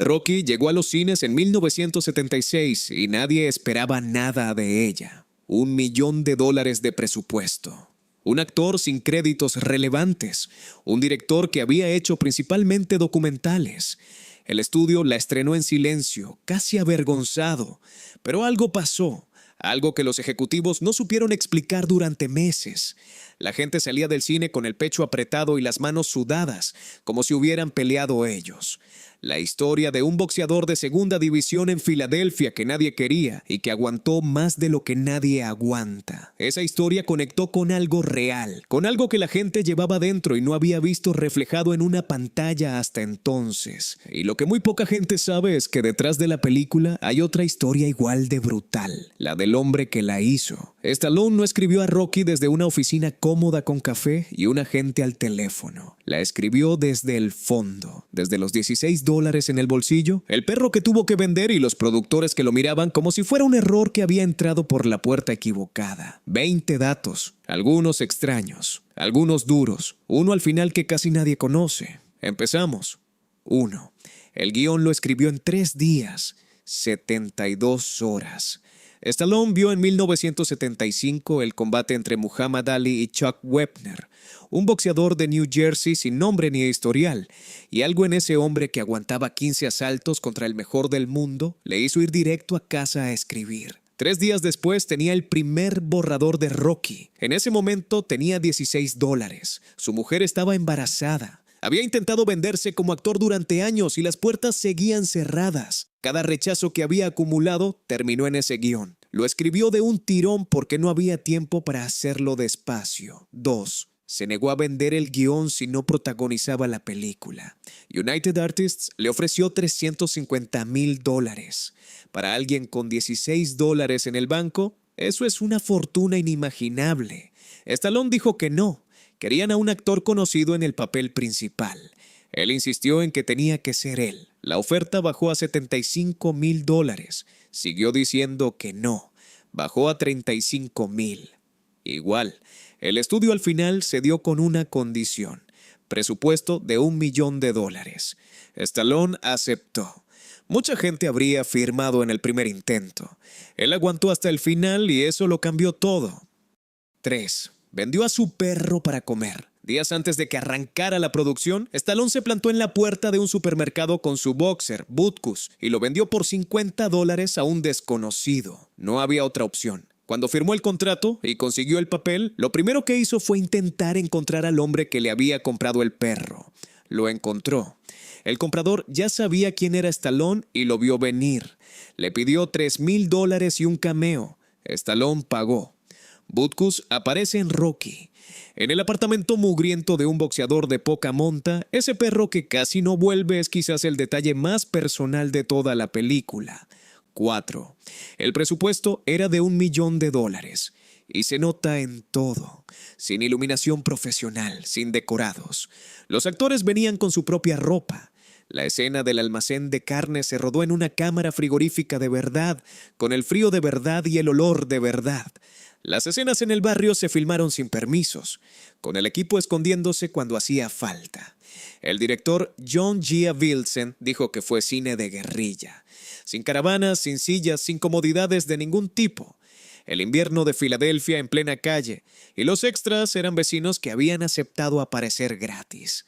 Rocky llegó a los cines en 1976 y nadie esperaba nada de ella. $1 millón de presupuesto. Un actor sin créditos relevantes. Un director que había hecho principalmente documentales. El estudio la estrenó en silencio, casi avergonzado. Pero algo pasó. Algo que los ejecutivos no supieron explicar durante meses. La gente salía del cine con el pecho apretado y las manos sudadas, como si hubieran peleado ellos. La historia de un boxeador de segunda división en Filadelfia que nadie quería y que aguantó más de lo que nadie aguanta. Esa historia conectó con algo real, con algo que la gente llevaba dentro y no había visto reflejado en una pantalla hasta entonces. Y lo que muy poca gente sabe es que detrás de la película hay otra historia igual de brutal, la del hombre que la hizo. Stallone no escribió a Rocky desde una oficina cómoda con café y un agente al teléfono. La escribió desde el fondo, desde los $16 en el bolsillo, el perro que tuvo que vender y los productores que lo miraban como si fuera un error que había entrado por la puerta equivocada. 20 datos, algunos extraños, algunos duros, uno al final que casi nadie conoce. Empezamos. 1. El guión lo escribió en 3 días, 72 horas. Stallone vio en 1975 el combate entre Muhammad Ali y Chuck Wepner, un boxeador de New Jersey sin nombre ni historial, y algo en ese hombre que aguantaba 15 asaltos contra el mejor del mundo le hizo ir directo a casa a escribir. 3 días después tenía el primer borrador de Rocky. En ese momento tenía $16. Su mujer estaba embarazada. Había intentado venderse como actor durante años y las puertas seguían cerradas. Cada rechazo que había acumulado terminó en ese guión. Lo escribió de un tirón porque no había tiempo para hacerlo despacio. 2. Se negó a vender el guión si no protagonizaba la película. United Artists le ofreció $350,000. Para alguien con $16 en el banco, eso es una fortuna inimaginable. Stallone dijo que no. Querían a un actor conocido en el papel principal. Él insistió en que tenía que ser él. La oferta bajó a $75,000. Siguió diciendo que no. Bajó a $35,000. Igual, el estudio al final cedió con una condición. Presupuesto de $1 millón. Stallone aceptó. Mucha gente habría firmado en el primer intento. Él aguantó hasta el final y eso lo cambió todo. 3. Vendió a su perro para comer. Días antes de que arrancara la producción, Stallone se plantó en la puerta de un supermercado con su boxer, Butkus, y lo vendió por $50 a un desconocido. No había otra opción. Cuando firmó el contrato y consiguió el papel, lo primero que hizo fue intentar encontrar al hombre que le había comprado el perro. Lo encontró. El comprador ya sabía quién era Stallone y lo vio venir. Le pidió $3,000 y un cameo. Stallone pagó. Butkus aparece en Rocky. En el apartamento mugriento de un boxeador de poca monta, ese perro que casi no vuelve es quizás el detalle más personal de toda la película. 4. El presupuesto era de $1 millón. Y se nota en todo. Sin iluminación profesional, sin decorados. Los actores venían con su propia ropa. La escena del almacén de carne se rodó en una cámara frigorífica de verdad, con el frío de verdad y el olor de verdad. Las escenas en el barrio se filmaron sin permisos, con el equipo escondiéndose cuando hacía falta. El director John G. Avildsen dijo que fue cine de guerrilla, sin caravanas, sin sillas, sin comodidades de ningún tipo. El invierno de Filadelfia en plena calle, y los extras eran vecinos que habían aceptado aparecer gratis.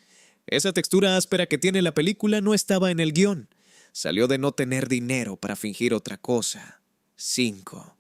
Esa textura áspera que tiene la película no estaba en el guión. Salió de no tener dinero para fingir otra cosa. 5.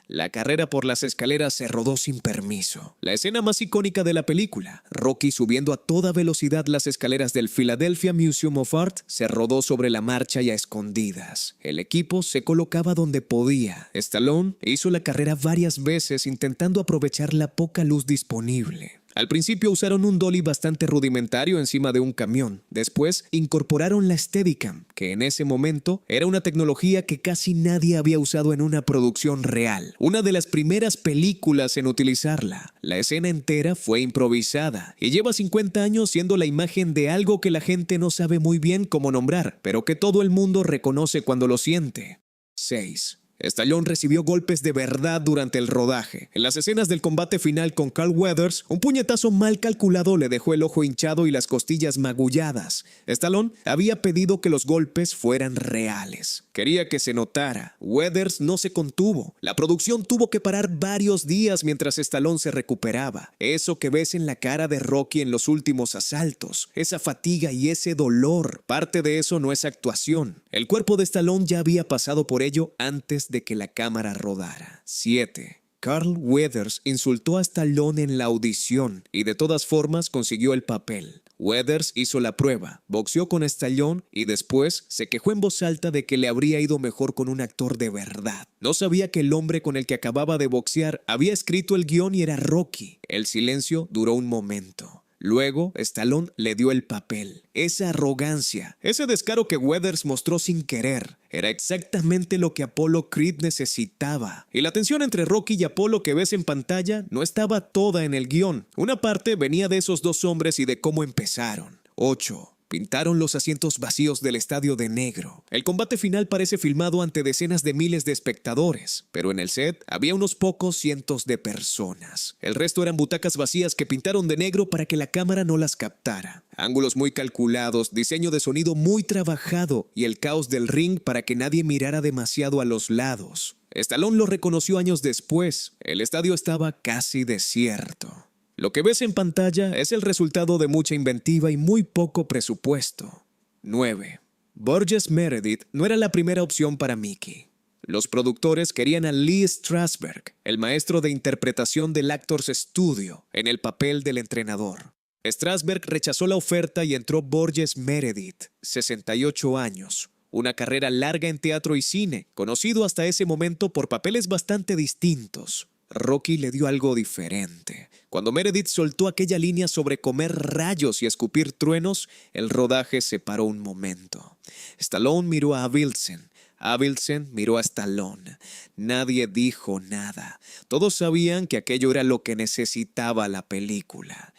La carrera por las escaleras se rodó sin permiso. La escena más icónica de la película, Rocky subiendo a toda velocidad las escaleras del Philadelphia Museum of Art, se rodó sobre la marcha y a escondidas. El equipo se colocaba donde podía. Stallone hizo la carrera varias veces intentando aprovechar la poca luz disponible. Al principio usaron un dolly bastante rudimentario encima de un camión. Después incorporaron la Steadicam, que en ese momento era una tecnología que casi nadie había usado en una producción real. Una de las primeras películas en utilizarla. La escena entera fue improvisada y lleva 50 años siendo la imagen de algo que la gente no sabe muy bien cómo nombrar, pero que todo el mundo reconoce cuando lo siente. 6. Stallone recibió golpes de verdad durante el rodaje. En las escenas del combate final con Carl Weathers, un puñetazo mal calculado le dejó el ojo hinchado y las costillas magulladas. Stallone había pedido que los golpes fueran reales. Quería que se notara. Weathers no se contuvo. La producción tuvo que parar varios días mientras Stallone se recuperaba. Eso que ves en la cara de Rocky en los últimos asaltos, esa fatiga y ese dolor, parte de eso no es actuación. El cuerpo de Stallone ya había pasado por ello antes de que la cámara rodara. 7. Carl Weathers insultó a Stallone en la audición y de todas formas consiguió el papel. Weathers hizo la prueba, boxeó con Stallone y después se quejó en voz alta de que le habría ido mejor con un actor de verdad. No sabía que el hombre con el que acababa de boxear había escrito el guión y era Rocky. El silencio duró un momento. Luego, Stallone le dio el papel. Esa arrogancia, ese descaro que Weathers mostró sin querer, era exactamente lo que Apollo Creed necesitaba. Y la tensión entre Rocky y Apollo que ves en pantalla no estaba toda en el guión. Una parte venía de esos dos hombres y de cómo empezaron. 8. Pintaron los asientos vacíos del estadio de negro. El combate final parece filmado ante decenas de miles de espectadores, pero en el set había unos pocos cientos de personas. El resto eran butacas vacías que pintaron de negro para que la cámara no las captara. Ángulos muy calculados, diseño de sonido muy trabajado y el caos del ring para que nadie mirara demasiado a los lados. Stallone lo reconoció años después. El estadio estaba casi desierto. Lo que ves en pantalla es el resultado de mucha inventiva y muy poco presupuesto. 9. Burgess Meredith no era la primera opción para Mickey. Los productores querían a Lee Strasberg, el maestro de interpretación del Actors Studio, en el papel del entrenador. Strasberg rechazó la oferta y entró Burgess Meredith, 68 años. Una carrera larga en teatro y cine, conocido hasta ese momento por papeles bastante distintos. Rocky le dio algo diferente. Cuando Meredith soltó aquella línea sobre comer rayos y escupir truenos, el rodaje se paró un momento. Stallone miró a Avildsen. Avildsen miró a Stallone. Nadie dijo nada. Todos sabían que aquello era lo que necesitaba la película.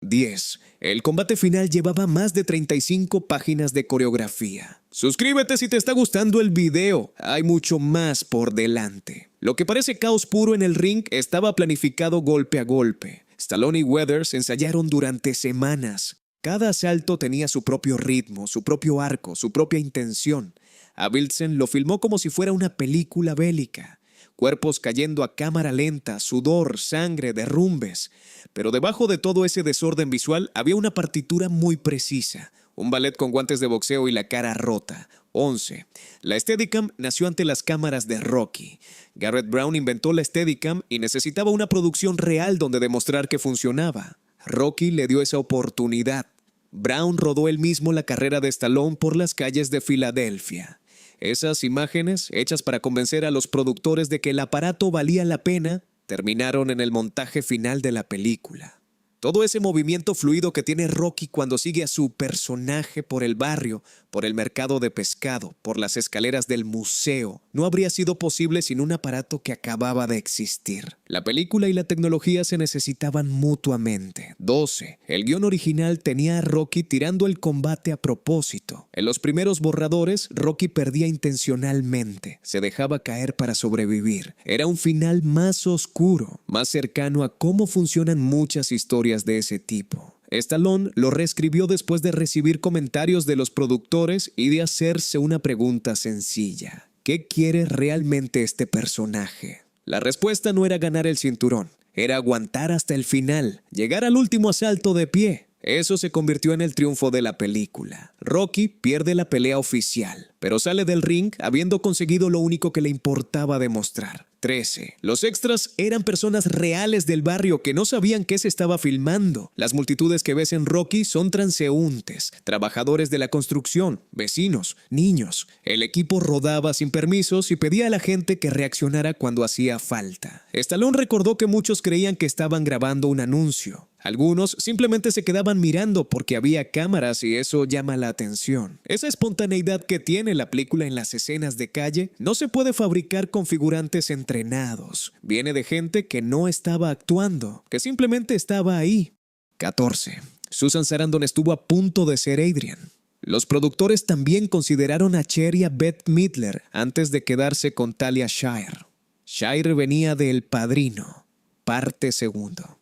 10. El combate final llevaba más de 35 páginas de coreografía. Suscríbete si te está gustando el video. Hay mucho más por delante. Lo que parece caos puro en el ring estaba planificado golpe a golpe. Stallone y Weathers ensayaron durante semanas. Cada asalto tenía su propio ritmo, su propio arco, su propia intención. Avildsen lo filmó como si fuera una película bélica. Cuerpos cayendo a cámara lenta, sudor, sangre, derrumbes. Pero debajo de todo ese desorden visual había una partitura muy precisa. Un ballet con guantes de boxeo y la cara rota. 11. La Steadicam nació ante las cámaras de Rocky. Garrett Brown inventó la Steadicam y necesitaba una producción real donde demostrar que funcionaba. Rocky le dio esa oportunidad. Brown rodó él mismo la carrera de Stallone por las calles de Filadelfia. Esas imágenes, hechas para convencer a los productores de que el aparato valía la pena, terminaron en el montaje final de la película. Todo ese movimiento fluido que tiene Rocky cuando sigue a su personaje por el barrio, por el mercado de pescado, por las escaleras del museo, no habría sido posible sin un aparato que acababa de existir. La película y la tecnología se necesitaban mutuamente. 12. El guión original tenía a Rocky tirando el combate a propósito. En los primeros borradores, Rocky perdía intencionalmente. Se dejaba caer para sobrevivir. Era un final más oscuro, más cercano a cómo funcionan muchas historias de ese tipo. Stallone lo reescribió después de recibir comentarios de los productores y de hacerse una pregunta sencilla. ¿Qué quiere realmente este personaje? La respuesta no era ganar el cinturón, era aguantar hasta el final, llegar al último asalto de pie. Eso se convirtió en el triunfo de la película. Rocky pierde la pelea oficial, pero sale del ring habiendo conseguido lo único que le importaba demostrar. 13. Los extras eran personas reales del barrio que no sabían qué se estaba filmando. Las multitudes que ves en Rocky son transeúntes, trabajadores de la construcción, vecinos, niños. El equipo rodaba sin permisos y pedía a la gente que reaccionara cuando hacía falta. Stallone recordó que muchos creían que estaban grabando un anuncio. Algunos simplemente se quedaban mirando porque había cámaras y eso llama la atención. Esa espontaneidad que tiene la película en las escenas de calle no se puede fabricar con figurantes entrenados. Viene de gente que no estaba actuando, que simplemente estaba ahí. 14. Susan Sarandon estuvo a punto de ser Adrian. Los productores también consideraron a Cher y a Bette Midler antes de quedarse con Talia Shire. Shire venía de El Padrino, parte segundo.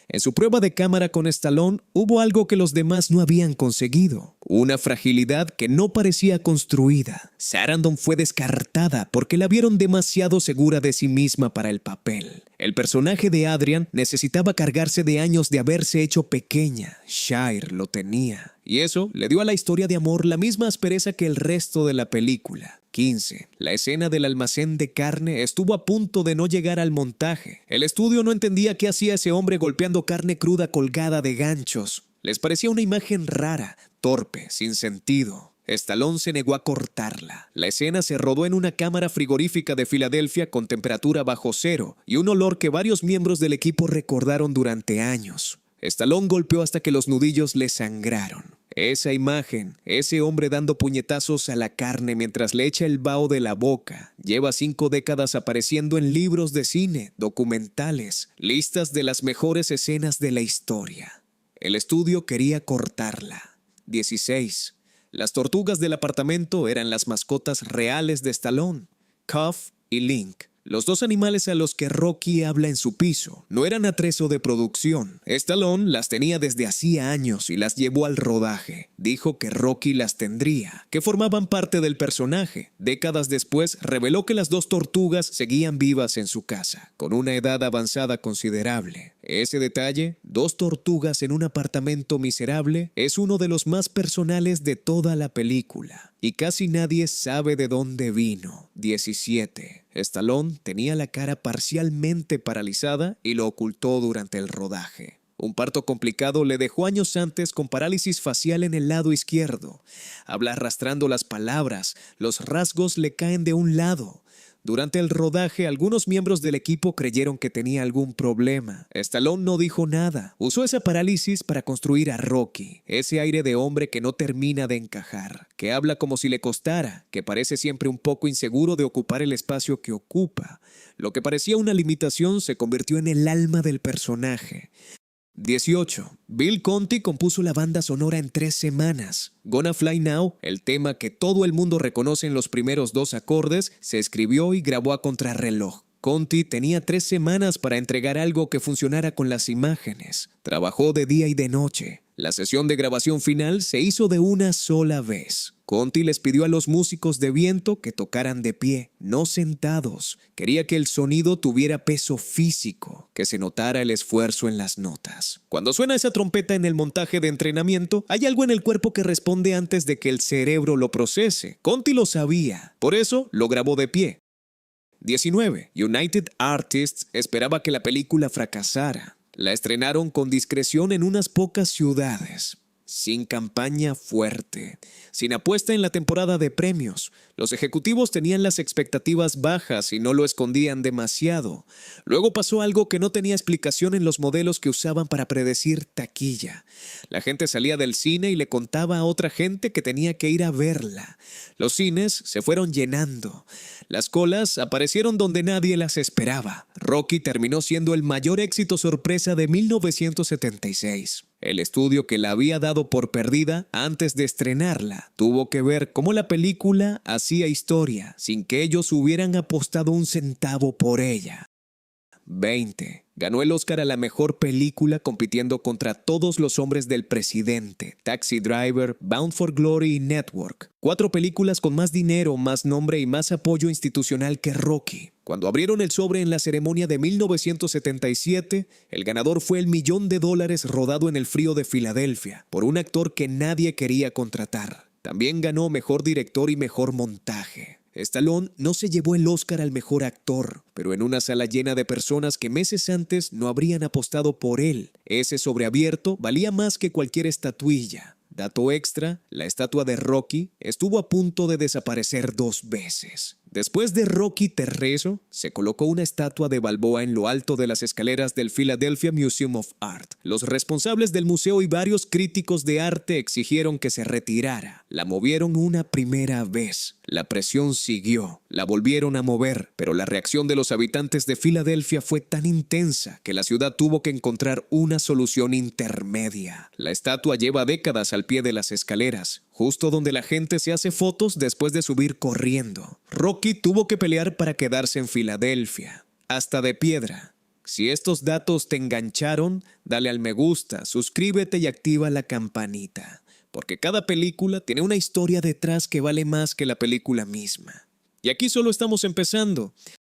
En su prueba de cámara con Stallone hubo algo que los demás no habían conseguido, una fragilidad que no parecía construida. Sarandon fue descartada porque la vieron demasiado segura de sí misma para el papel. El personaje de Adrian necesitaba cargarse de años de haberse hecho pequeña. Shire lo tenía. Y eso le dio a la historia de amor la misma aspereza que el resto de la película. 15. La escena del almacén de carne estuvo a punto de no llegar al montaje. El estudio no entendía qué hacía ese hombre golpeando carne cruda colgada de ganchos. Les parecía una imagen rara, torpe, sin sentido. Stallone se negó a cortarla. La escena se rodó en una cámara frigorífica de Filadelfia con temperatura bajo cero y un olor que varios miembros del equipo recordaron durante años. Stallone golpeó hasta que los nudillos le sangraron. Esa imagen, ese hombre dando puñetazos a la carne mientras le echa el vaho de la boca, lleva 5 décadas apareciendo en libros de cine, documentales, listas de las mejores escenas de la historia. El estudio quería cortarla. 16. Las tortugas del apartamento eran las mascotas reales de Stallone, Cuff y Link. Los 2 animales a los que Rocky habla en su piso no eran atrezo de producción. Stallone las tenía desde hacía años y las llevó al rodaje. Dijo que Rocky las tendría, que formaban parte del personaje. Décadas después reveló que las 2 tortugas seguían vivas en su casa, con una edad avanzada considerable. Ese detalle, 2 tortugas en un apartamento miserable, es uno de los más personales de toda la película. Y casi nadie sabe de dónde vino. 17. Stallone tenía la cara parcialmente paralizada y lo ocultó durante el rodaje. Un parto complicado le dejó años antes con parálisis facial en el lado izquierdo. Habla arrastrando las palabras, los rasgos le caen de un lado. Durante el rodaje, algunos miembros del equipo creyeron que tenía algún problema. Stallone no dijo nada. Usó esa parálisis para construir a Rocky, ese aire de hombre que no termina de encajar, que habla como si le costara, que parece siempre un poco inseguro de ocupar el espacio que ocupa. Lo que parecía una limitación se convirtió en el alma del personaje. 18. Bill Conti compuso la banda sonora en 3 semanas. Gonna Fly Now, el tema que todo el mundo reconoce en los primeros 2 acordes, se escribió y grabó a contrarreloj. Conti tenía 3 semanas para entregar algo que funcionara con las imágenes. Trabajó de día y de noche. La sesión de grabación final se hizo de una sola vez. Conti les pidió a los músicos de viento que tocaran de pie, no sentados. Quería que el sonido tuviera peso físico, que se notara el esfuerzo en las notas. Cuando suena esa trompeta en el montaje de entrenamiento, hay algo en el cuerpo que responde antes de que el cerebro lo procese. Conti lo sabía, por eso lo grabó de pie. 19. United Artists esperaba que la película fracasara. La estrenaron con discreción en unas pocas ciudades. Sin campaña fuerte, sin apuesta en la temporada de premios. Los ejecutivos tenían las expectativas bajas y no lo escondían demasiado. Luego pasó algo que no tenía explicación en los modelos que usaban para predecir taquilla. La gente salía del cine y le contaba a otra gente que tenía que ir a verla. Los cines se fueron llenando. Las colas aparecieron donde nadie las esperaba. Rocky terminó siendo el mayor éxito sorpresa de 1976. El estudio que la había dado por perdida antes de estrenarla tuvo que ver cómo la película hacía historia sin que ellos hubieran apostado un centavo por ella. 20. Ganó el Oscar a la mejor película compitiendo contra Todos los hombres del presidente, Taxi Driver, Bound for Glory y Network. 4 películas con más dinero, más nombre y más apoyo institucional que Rocky. Cuando abrieron el sobre en la ceremonia de 1977, el ganador fue $1 millón rodado en el frío de Filadelfia, por un actor que nadie quería contratar. También ganó mejor director y mejor montaje. Stallone no se llevó el Oscar al mejor actor, pero en una sala llena de personas que meses antes no habrían apostado por él. Ese sobreabierto valía más que cualquier estatuilla. Dato extra, la estatua de Rocky estuvo a punto de desaparecer 2 veces. Después de Rocky III, se colocó una estatua de Balboa en lo alto de las escaleras del Philadelphia Museum of Art. Los responsables del museo y varios críticos de arte exigieron que se retirara. La movieron una primera vez. La presión siguió, la volvieron a mover, pero la reacción de los habitantes de Filadelfia fue tan intensa que la ciudad tuvo que encontrar una solución intermedia. La estatua lleva décadas al pie de las escaleras, justo donde la gente se hace fotos después de subir corriendo. Rocky tuvo que pelear para quedarse en Filadelfia, hasta de piedra. Si estos datos te engancharon, dale al me gusta, suscríbete y activa la campanita, porque cada película tiene una historia detrás que vale más que la película misma. Y aquí solo estamos empezando.